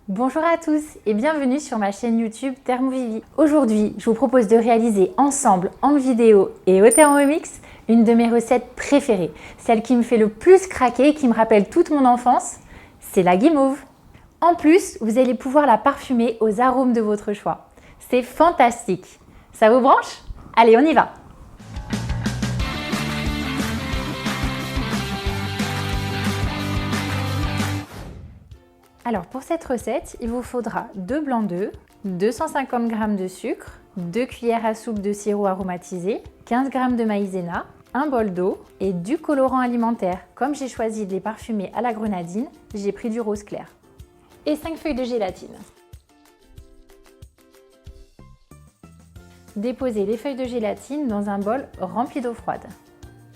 Bonjour à tous et bienvenue sur ma chaîne YouTube Thermovivy. Aujourd'hui, je vous propose de réaliser ensemble en vidéo et au Thermomix une de mes recettes préférées. Celle qui me fait le plus craquer et qui me rappelle toute mon enfance, c'est la guimauve. En plus, vous allez pouvoir la parfumer aux arômes de votre choix. C'est fantastique. Ça vous branche? Allez, on y va! Alors pour cette recette, il vous faudra 2 blancs d'œufs, 250 g de sucre, 2 cuillères à soupe de sirop aromatisé, 15 g de maïzena, un bol d'eau et du colorant alimentaire. Comme j'ai choisi de les parfumer à la grenadine, j'ai pris du rose clair. Et 5 feuilles de gélatine. Déposez les feuilles de gélatine dans un bol rempli d'eau froide.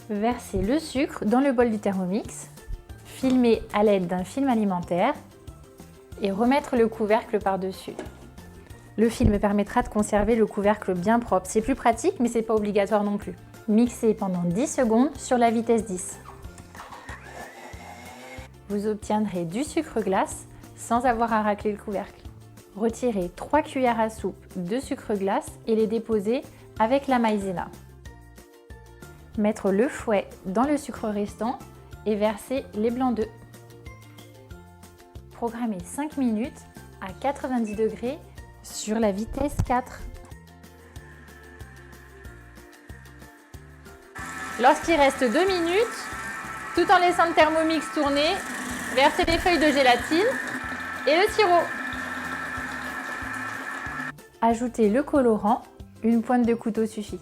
Versez le sucre dans le bol du Thermomix. Filmez à l'aide d'un film alimentaire et remettre le couvercle par-dessus. Le film permettra de conserver le couvercle bien propre. C'est plus pratique, mais c'est pas obligatoire non plus. Mixez pendant 10 secondes sur la vitesse 10. Vous obtiendrez du sucre glace sans avoir à racler le couvercle. Retirez 3 cuillères à soupe de sucre glace et les déposer avec la maïzena. Mettre le fouet dans le sucre restant et verser les blancs d'œufs. Programmez 5 minutes à 90 degrés sur la vitesse 4. Lorsqu'il reste 2 minutes, tout en laissant le Thermomix tourner, versez les feuilles de gélatine et le sirop. Ajoutez le colorant, une pointe de couteau suffit.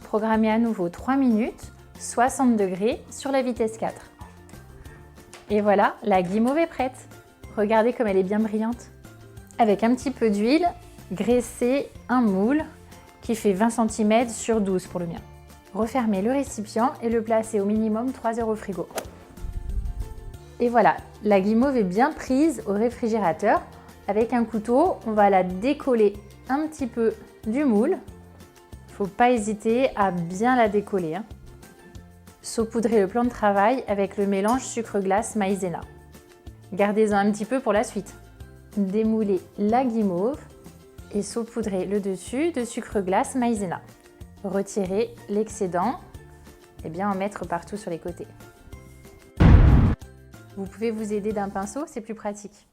Programmez à nouveau 3 minutes, 60 degrés sur la vitesse 4. Et voilà, la guimauve est prête. Regardez comme elle est bien brillante. Avec un petit peu d'huile, graissez un moule qui fait 20 cm sur 12 pour le mien. Refermez le récipient et le placez au minimum 3 heures au frigo. Et voilà, la guimauve est bien prise au réfrigérateur. Avec un couteau, on va la décoller un petit peu du moule. Il ne faut pas hésiter à bien la décoller. Saupoudrez le plan de travail avec le mélange sucre glace maïzena. Gardez-en un petit peu pour la suite. Démoulez la guimauve et saupoudrez le dessus de sucre glace maïzena. Retirez l'excédent et bien en mettre partout sur les côtés. Vous pouvez vous aider d'un pinceau, c'est plus pratique.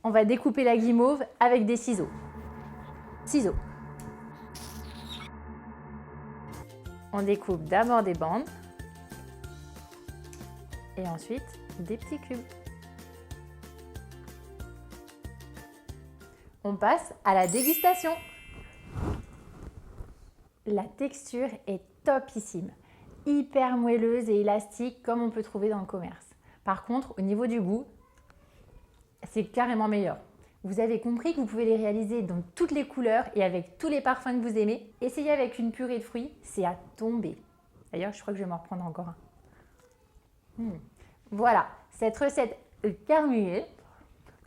On va découper la guimauve avec des ciseaux. Ciseaux. On découpe d'abord des bandes et ensuite des petits cubes. On passe à la dégustation. La texture est topissime, hyper moelleuse et élastique comme on peut trouver dans le commerce. Par contre, au niveau du goût, c'est carrément meilleur. Vous avez compris que vous pouvez les réaliser dans toutes les couleurs et avec tous les parfums que vous aimez. Essayez avec une purée de fruits, c'est à tomber. D'ailleurs, je crois que je vais m'en reprendre encore un. Voilà, cette recette est terminée.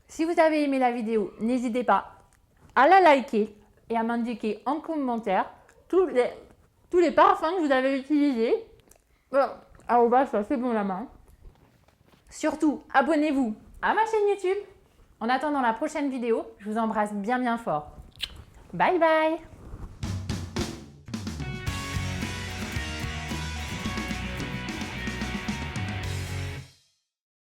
Si vous avez aimé la vidéo, n'hésitez pas à la liker et à m'indiquer en commentaire tous les parfums que vous avez utilisés. Ça c'est bon la main. Surtout, abonnez-vous à ma chaîne YouTube. En attendant la prochaine vidéo, je vous embrasse bien fort. Bye bye!